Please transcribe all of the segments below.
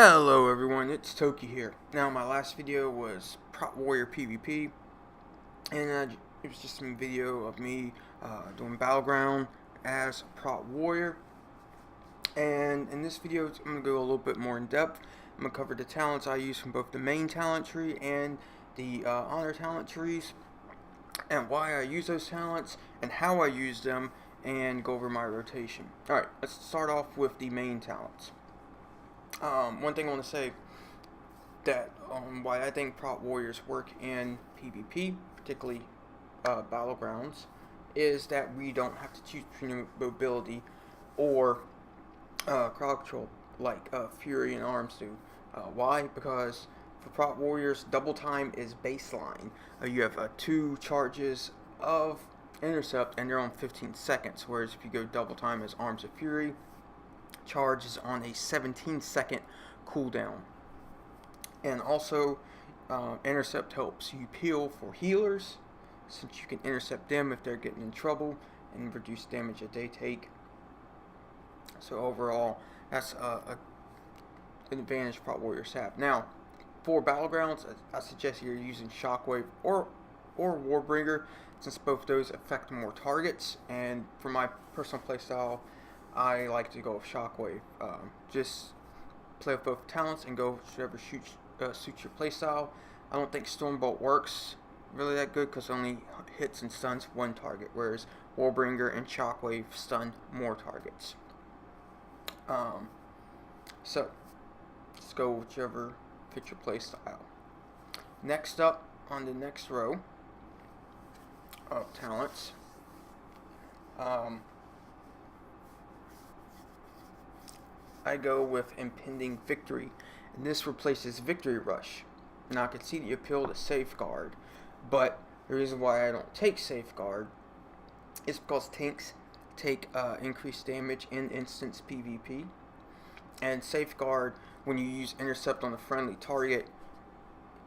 Hello everyone, it's Toki here. Now my last video was Prot Warrior PvP, and it was just some video of me doing Battleground as a Prot Warrior. And in this video I'm going to go a little bit more in depth. I'm going to cover the talents I use from both the main talent tree and the honor talent trees, and why I use those talents and how I use them, and go over my rotation. Alright, let's start off with the main talents. One thing I want to say that why I think Prot Warriors work in PvP, particularly Battlegrounds, is that we don't have to choose between mobility or crowd control like Fury and Arms do. Why? Because for Prot Warriors, double time is baseline. You have 2 charges of intercept and they're on 15 seconds, whereas if you go double time as Arms of Fury, charge is on a 17-second cooldown. And also intercept helps you peel for healers, since you can intercept them if they're getting in trouble and reduce damage that they take. So overall, that's an advantage Prot Warriors have. Now for Battlegrounds, I suggest you're using Shockwave or Warbringer, since both those affect more targets, and for my personal playstyle I like to go with Shockwave. Just play with both talents and go whichever suits your playstyle. I don't think Stormbolt works really that good because it only hits and stuns one target, whereas Warbringer and Shockwave stun more targets. So let's go whichever fits your playstyle. Next up on the next row of talents, I go with Impending Victory, and this replaces Victory Rush. Now I can see the appeal to Safeguard, but the reason why I don't take Safeguard is because tanks take increased damage in instance PvP, and Safeguard, when you use Intercept on a friendly target,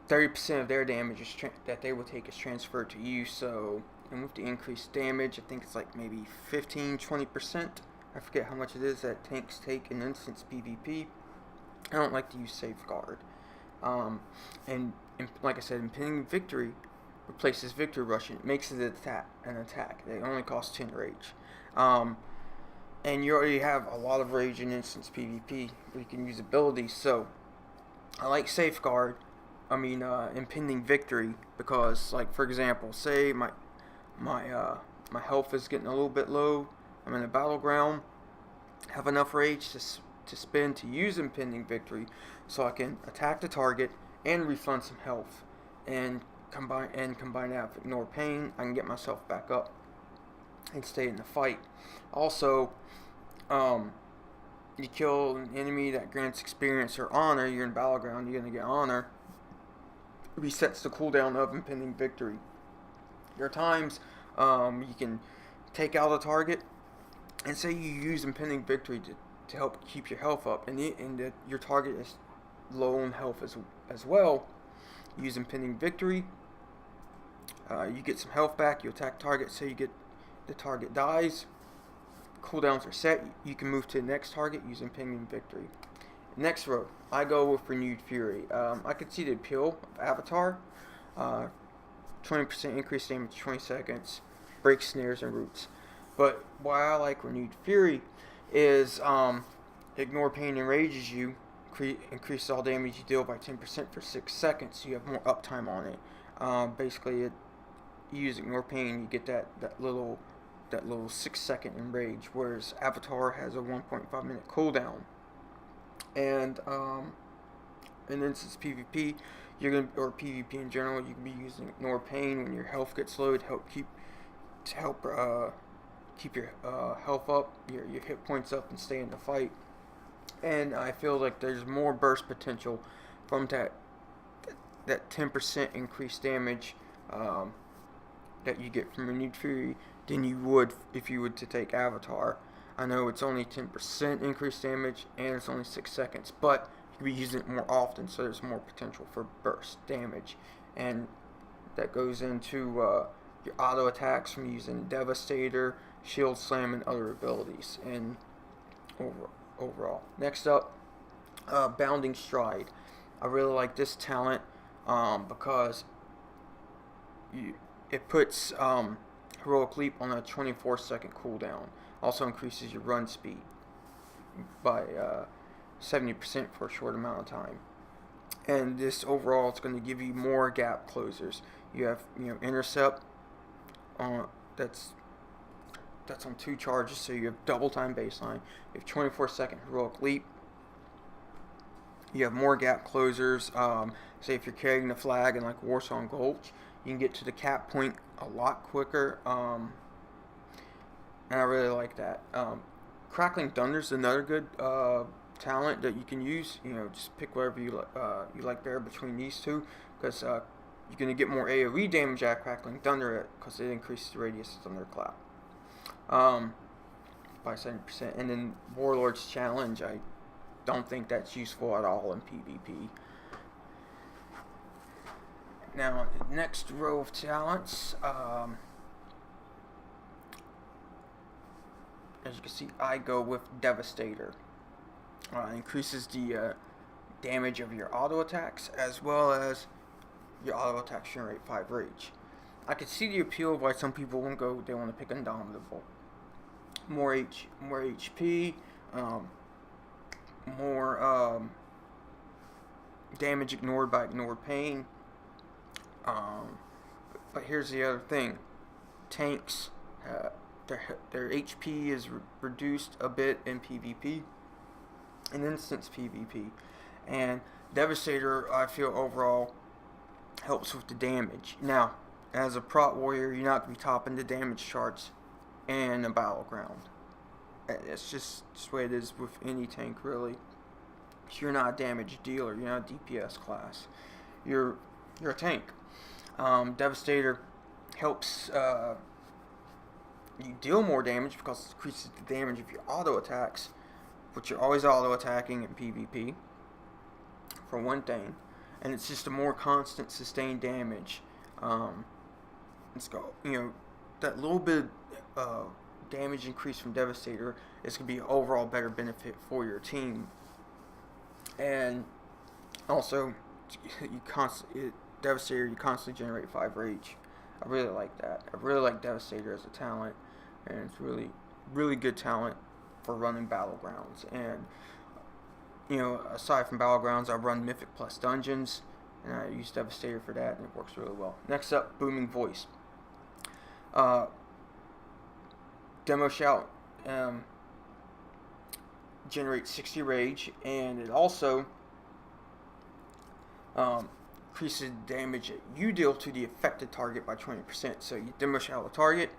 30% of their damage that they will take is transferred to you. So, and with the increased damage, I think it's like maybe 15-20%. I forget how much it is that tanks take in instance PvP. I don't like to use Safeguard. And like I said, Impending Victory replaces Victory Rush, and it makes it an attack. They only cost 10 rage. And you already have a lot of rage in instance PvP where you can use abilities. So I like Safeguard. Impending Victory, because, like, for example, say my health is getting a little bit low. I'm in a battleground, have enough rage to spend to use Impending Victory, so I can attack the target and refund some health, and combine that with Ignore Pain. I can get myself back up and stay in the fight. Also, you kill an enemy that grants experience or honor. You're in battleground, you're gonna get honor. Resets the cooldown of Impending Victory. There are times you can take out a target, and say you use Impending Victory to help keep your health up, and your target is low on health as well. You use Impending Victory, you get some health back, you attack target, say the target dies, cooldowns are set, you can move to the next target, use Impending Victory. Next row, I go with Renewed Fury. I can see the appeal of Avatar. 20% increased damage 20 seconds, breaks snares and roots. But why I like Renewed Fury is Ignore Pain enrages you, increases all damage you deal by 10% for 6 seconds, so you have more uptime on it. Basically, you use Ignore Pain, you get that little 6-second enrage, whereas Avatar has a 1.5 minute cooldown. And in instance PvP, or PvP in general, you can be using Ignore Pain when your health gets low to help keep your health up, your hit points up, and stay in the fight. And I feel like there's more burst potential from that 10% increased damage that you get from Renewed Fury than you would if you were to take Avatar. I know it's only 10% increased damage and it's only 6 seconds, but you can be using it more often, so there's more potential for burst damage, and that goes into your auto attacks from using Devastator, Shield Slam, and other abilities. And overall, next up, Bounding Stride. I really like this talent because it puts Heroic Leap on a 24-second cooldown. Also increases your run speed by 70% for a short amount of time. And this overall, it's going to give you more gap closers. You have intercept on that's on 2 charges, so you have double time baseline. You have 24-second heroic leap. You have more gap closers. Say if you're carrying the flag in like Warsong Gulch, you can get to the cap point a lot quicker. And I really like that. Crackling Thunder is another good talent that you can use. Just pick whatever you like there between these two, because you're going to get more AoE damage at Crackling Thunder because it increases the radius of Thunderclap by 70%. And then Warlord's Challenge, I don't think that's useful at all in PvP. Now, the next row of talents, as you can see, I go with Devastator. Increases the damage of your auto attacks, as well as your auto attacks generate 5 rage. I can see the appeal of why some people they want to pick Indomitable. More HP, more damage ignored by ignored pain. But here's the other thing: tanks, their HP is reduced a bit in PvP, in instance PvP, and Devastator, I feel overall helps with the damage. Now, as a Prot warrior, you're not going to be topping the damage charts in a battleground. It's just the way it is with any tank, really. You're not a damage dealer. You're not a DPS class. You're a tank. Devastator helps you deal more damage because it increases the damage of your auto attacks, which you're always auto attacking in PvP, for one thing, and it's just a more constant sustained damage. Let's go. That little bit damage increase from Devastator is going to be an overall better benefit for your team. And also, Devastator, you constantly generate 5 rage. I really like that. I really like Devastator as a talent, and it's really good talent for running battlegrounds. And aside from battlegrounds, I run Mythic plus Dungeons, and I use Devastator for that, and it works really well. Next up, Booming Voice. Demo Shout generates 60 rage, and it also increases damage that you deal to the affected target by 20%. So you Demo Shout a target,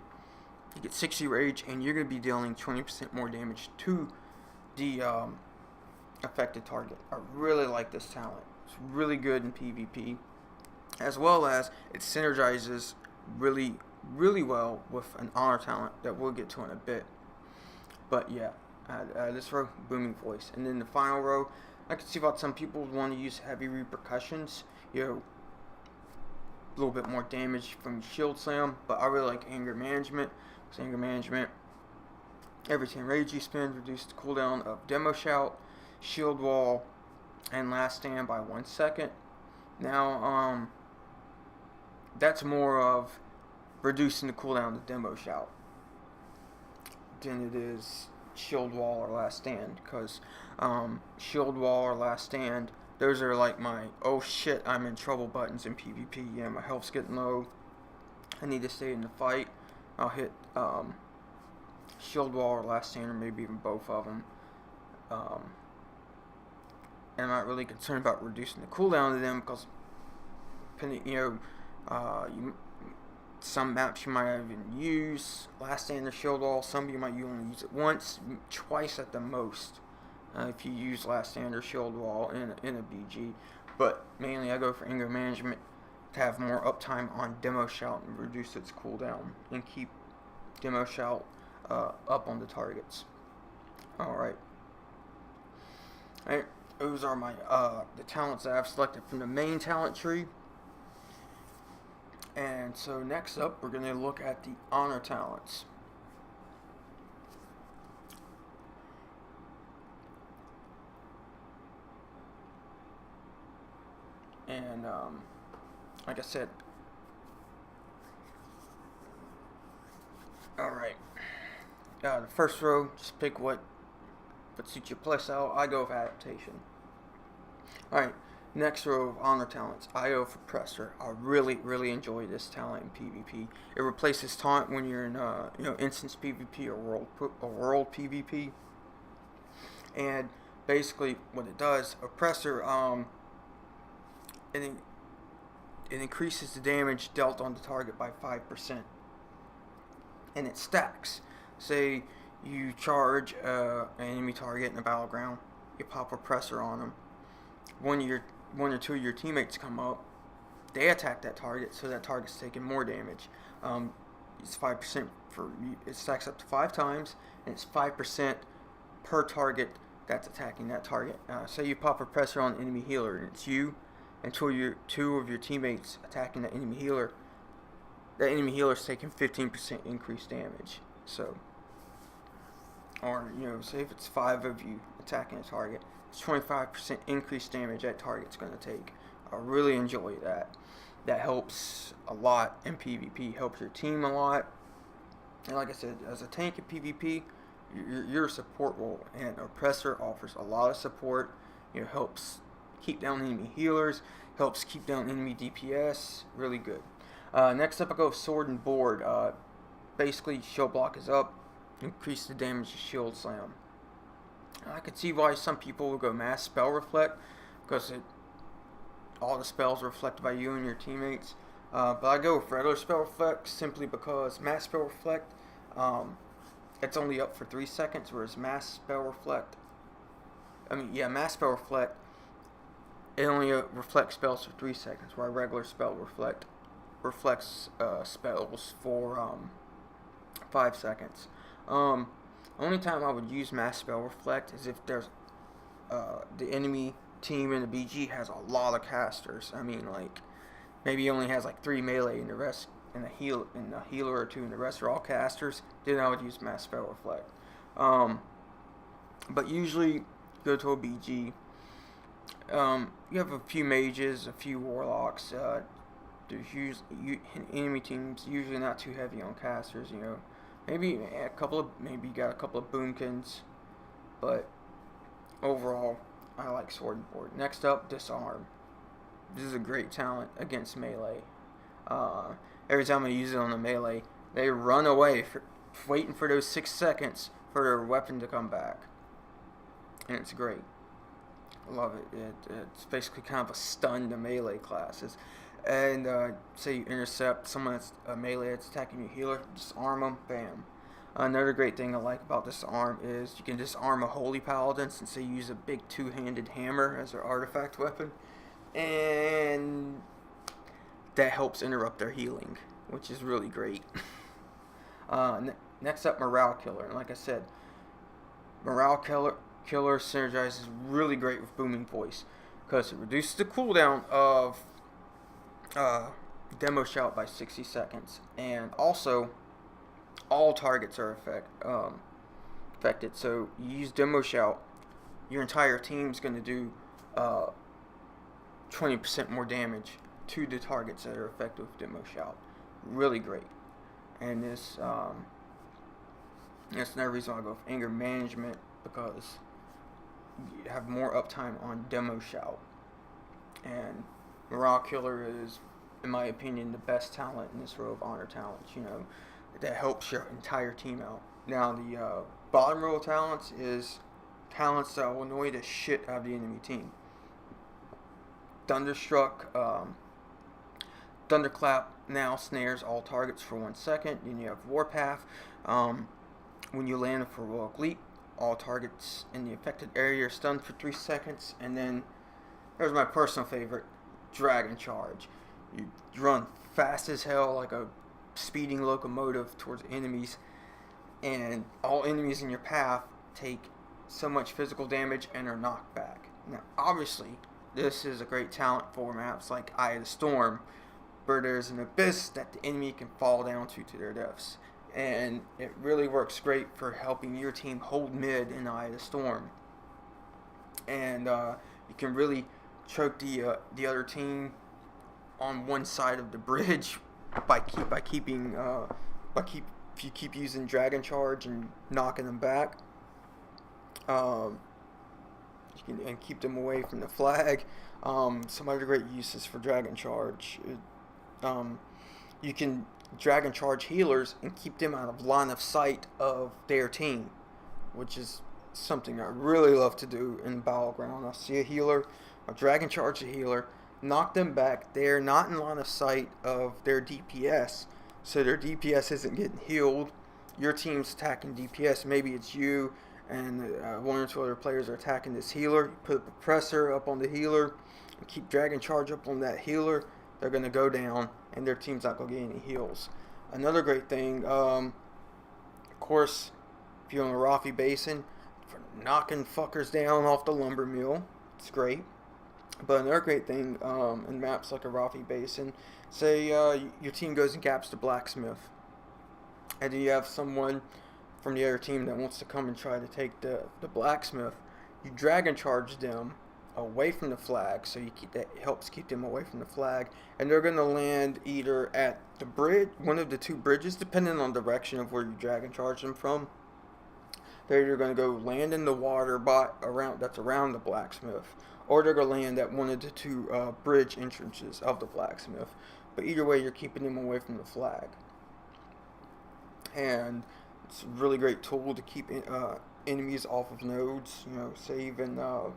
you get 60 rage, and you're going to be dealing 20% more damage to the affected target. I really like this talent. It's really good in PvP, as well as it synergizes really well with an honor talent that we'll get to in a bit. But yeah, this row, Booming Voice. And then the final row, I can see about some people want to use Heavy Repercussions. A little bit more damage from Shield Slam, but I really like Anger Management. Because Anger Management, every 10 rage you spend reduces the cooldown of Demo Shout, Shield Wall, and Last Stand by 1 second. Now, that's more of reducing the cooldown of Demo Shout than it is Shield Wall or Last Stand, because Shield Wall or Last Stand, those are like my oh shit I'm in trouble buttons in PvP. My health's getting low, I need to stay in the fight. I'll hit Shield Wall or Last Stand, or maybe even both of them. And I'm not really concerned about reducing the cooldown of them, because some maps you might even use Last Stand or Shield Wall. Some you might only use it once, twice at the most, if you use Last Stand or Shield Wall in a BG. But mainly I go for Anger Management to have more uptime on Demo Shout and reduce its cooldown and keep Demo Shout up on the targets. Alright, those are my the talents that I've selected from the main talent tree. And so next up, we're going to look at the honor talents. And like I said, alright, the first row, just pick what suits your playstyle. I go with adaptation. Alright, next row of honor talents, I go for Presser. I really enjoy this talent in PvP. It replaces taunt when you're in instance PvP or world PvP. And basically what it does, Oppressor, it increases the damage dealt on the target by 5%. And it stacks. Say you charge an enemy target in the battleground, you pop Oppressor on them. One or two of your teammates come up, they attack that target, so that target's taking more damage. It's 5% for it stacks up to 5 times, and it's 5% per target that's attacking that target. Say you pop Oppressor on an enemy healer, and it's you and two of your teammates attacking the enemy healer. The enemy healer's taking 15% increased damage. So, or say if it's 5 of you attacking a target, it's 25% increased damage that target's going to take. I really enjoy that. That helps a lot in PvP. Helps your team a lot. And like I said, as a tank in PvP, you're a support role, and Oppressor offers a lot of support. Helps keep down enemy healers, helps keep down enemy DPS. Really good. Next up, I go with Sword and Board. Basically, shield block is up, increase the damage of shield slam. I could see why some people would go Mass Spell Reflect, because all the spells are reflected by you and your teammates. But I go with regular Spell Reflect simply because Mass Spell Reflect, it's only up for 3 seconds, whereas Mass Spell Reflect, it only reflects spells for 3 seconds, while regular Spell Reflect reflects spells for 5 seconds. Only time I would use Mass Spell Reflect is if there's the enemy team in the BG has a lot of casters. Like maybe he only has like 3 melee and the rest and a healer or 2 and the rest are all casters. Then I would use Mass Spell Reflect. But usually go to a BG. You have a few mages, a few warlocks. There's usually enemy teams usually not too heavy on casters. Maybe you got a couple of boomkins, but overall, I like Sword and Board. Next up, Disarm. This is a great talent against melee. Every time I use it on the melee, they run away, waiting for those 6 seconds for their weapon to come back, and it's great. I love it. It's basically kind of a stun to melee classes. And say you intercept someone that's a melee that's attacking your healer, disarm them, bam. Another great thing I like about Disarm is you can disarm a Holy Paladin since they use a big 2-handed hammer as their artifact weapon, and that helps interrupt their healing, which is really great. Next up, Morale Killer. And like I said, Morale Killer synergizes really great with Booming Voice because it reduces the cooldown of Demo Shout by 60 seconds, and also all targets are affected. So you use Demo Shout, your entire team's going to do 20% more damage to the targets that are affected with Demo Shout. Really great. And that's another reason I go with Anger Management, because you have more uptime on Demo Shout. And Morale Killer is, in my opinion, the best talent in this row of honor talents, that helps your entire team out. Now, the bottom row of talents is talents that will annoy the shit out of the enemy team. Thunderstruck, Thunderclap now snares all targets for 1 second. Then you have Warpath. When you land for Heroic Leap, all targets in the affected area are stunned for 3 seconds. And then, there's my personal favorite, Dragon Charge. You run fast as hell like a speeding locomotive towards enemies, and all enemies in your path take so much physical damage and are knocked back. Now, obviously, this is a great talent for maps like Eye of the Storm, where there's an abyss that the enemy can fall down to their deaths. And it really works great for helping your team hold mid in Eye of the Storm. And you can really choke the other team on one side of the bridge if you keep using Dragon Charge and knocking them back. And keep them away from the flag. Some other great uses for Dragon Charge. You can Dragon Charge healers and keep them out of line of sight of their team, which is something I really love to do in Battleground. I see a healer, I Dragon Charge a healer, knock them back. They're not in line of sight of their DPS, so their DPS isn't getting healed. Your team's attacking DPS. Maybe it's you and one or two other players are attacking this healer. You put a pressure up on the healer and keep Dragon Charge up on that healer. They're going to go down and their team's not going to get any heals. Another great thing, of course, if you're on the Rafi Basin, for knocking fuckers down off the lumber mill, it's great. But another great thing in maps like a Rafi Basin, say your team goes and gaps the blacksmith, and then you have someone from the other team that wants to come and try to take the blacksmith. You Dragon Charge them away from the flag, so that helps keep them away from the flag, and they're going to land either at the bridge, one of the two bridges, depending on the direction of where you Dragon Charge them from. They're either going to go land in the water around the blacksmith, or they're going to land at one of the two bridge entrances of the blacksmith. But either way, you're keeping them away from the flag. And it's a really great tool to keep enemies off of nodes. You know, say even the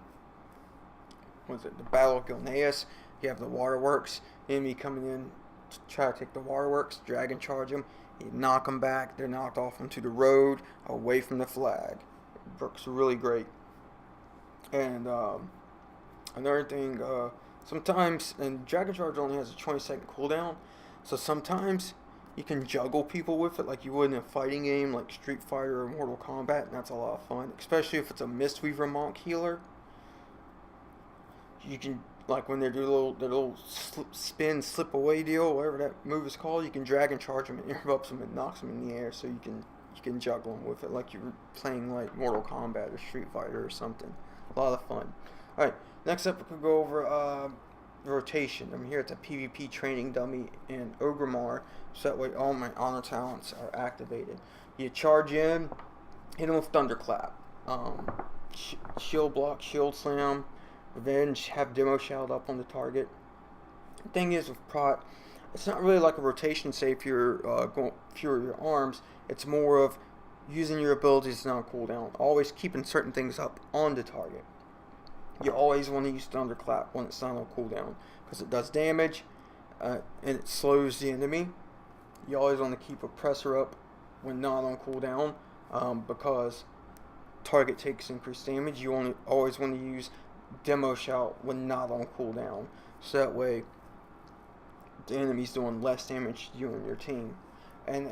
Battle of Gilneas, you have the waterworks, enemy coming in to try to take the waterworks, Dragon Charge them, you knock them back, they're knocked off onto the road, away from the flag. It works really great. And another thing, sometimes, and Dragon Charge only has a 20-second cooldown, so sometimes you can juggle people with it like you would in a fighting game like Street Fighter or Mortal Kombat, and that's a lot of fun, especially if it's a Mistweaver Monk healer. You can, like when they do the little slip away deal, whatever that move is called, you can Dragon Charge them and interrupts them and knocks them in the air, so you can juggle them with it like you're playing like Mortal Kombat or Street Fighter or something. A lot of fun. Alright, next up we could go over rotation. I'm here at the PvP training dummy in Ogrimmar, so that way all my honor talents are activated. You charge in, hit them with Thunderclap, shield block, shield slam, revenge, have demo shout up on the target. The thing is with Prot, it's not really like a rotation, say if you're going through your arms. It's more of using your abilities on cooldown, always keeping certain things up on the target. You always want to use Thunderclap when it's not on cooldown, because it does damage and it slows the enemy. You always want to keep Oppressor up when not on cooldown, because target takes increased damage. You always want to use Demo Shout when not on cooldown, so that way the enemy's doing less damage to you and your team. And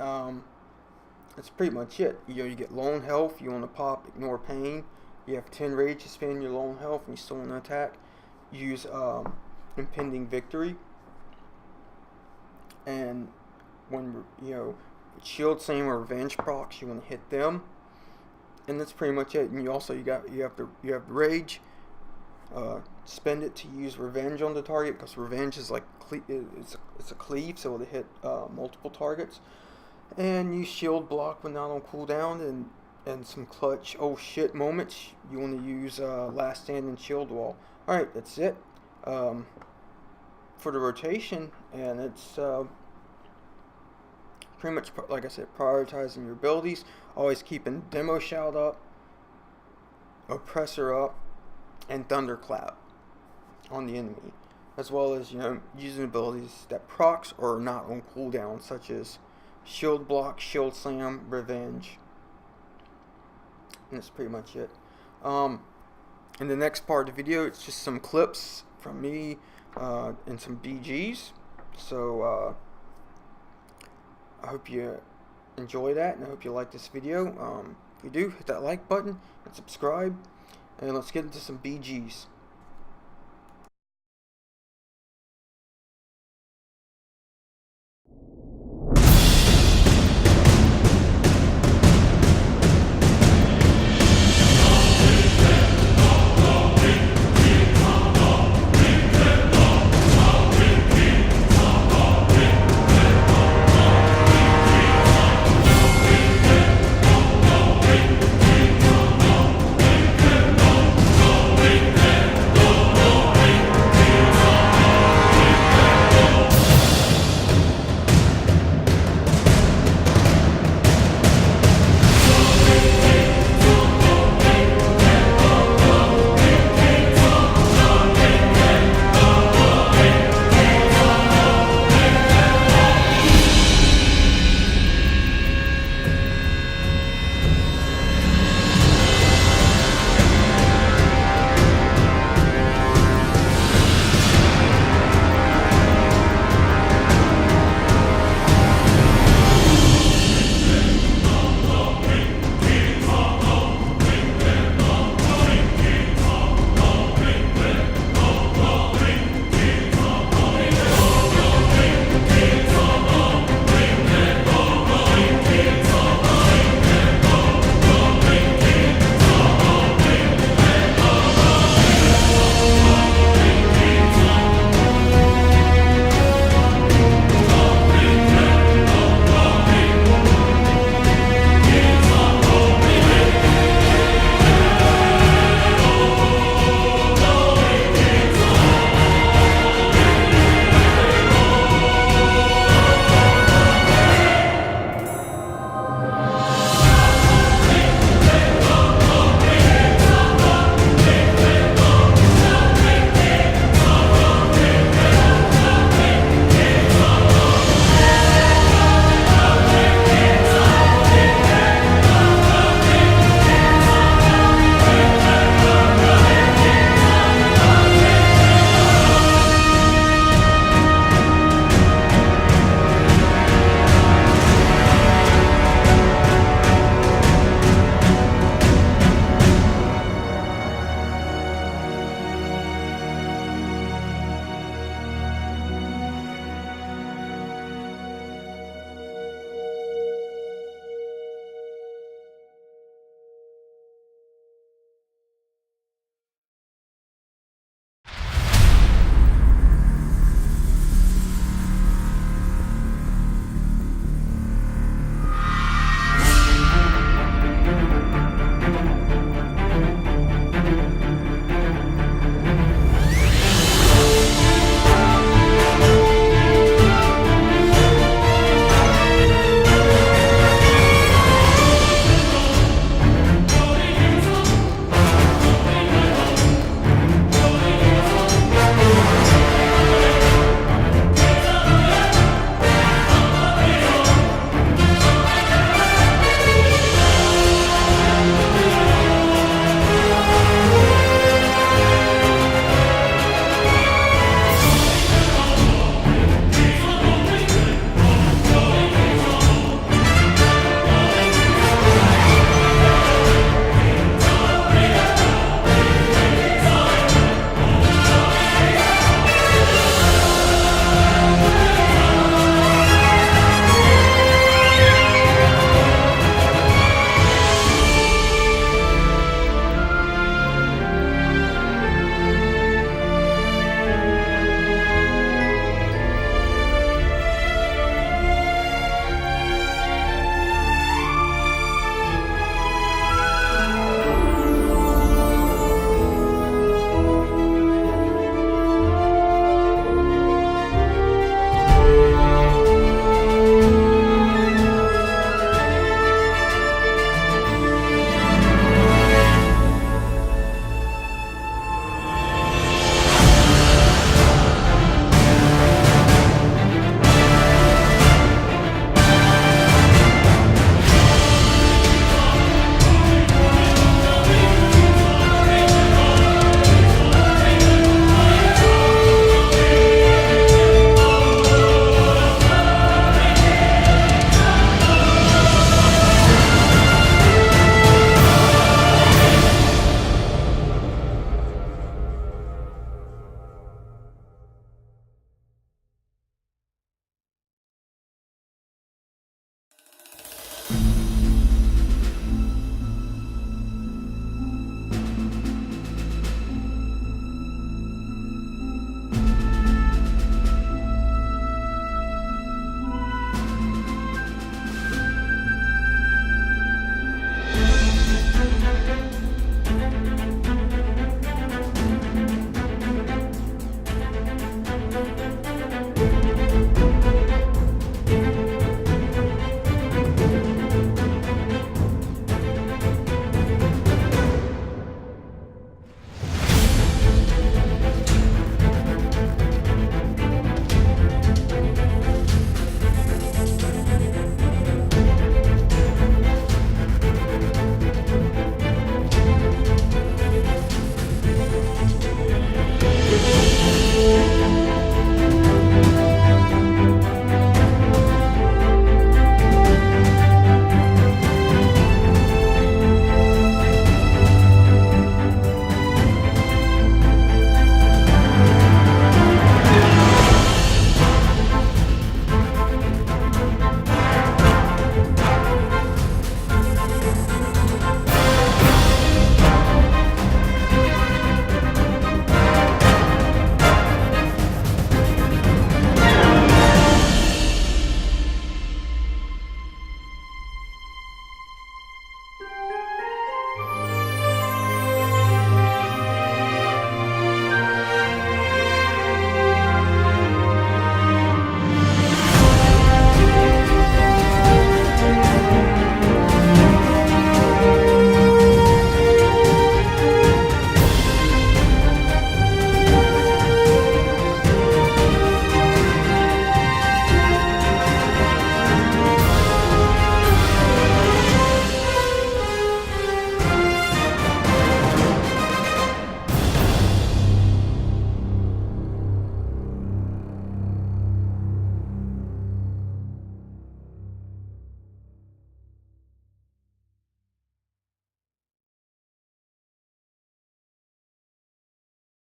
that's pretty much it. You get low on health, you want to pop Ignore Pain. You have 10 rage to spend your low on health and you still want to attack. Use Impending Victory. And when Shield Slam or Revenge procs, you want to hit them. And that's pretty much it. And you have the rage. Spend it to use Revenge on the target, because Revenge is like it's a cleave, so it'll hit multiple targets. And you shield block when not on cooldown, and some clutch oh shit moments. You want to use Last Stand and Shield Wall. Alright, that's it for the rotation, and it's pretty much, like I said, prioritizing your abilities, always keeping Demo Shout up, Oppressor up, and Thunderclap on the enemy, as well as using abilities that procs or are not on cooldown, such as Shield Block, Shield Slam, Revenge. And that's pretty much it. In the next part of the video, it's just some clips from me and some BGs. So I hope you enjoy that, and I hope you like this video. If you do, hit that like button and subscribe, and let's get into some BGs.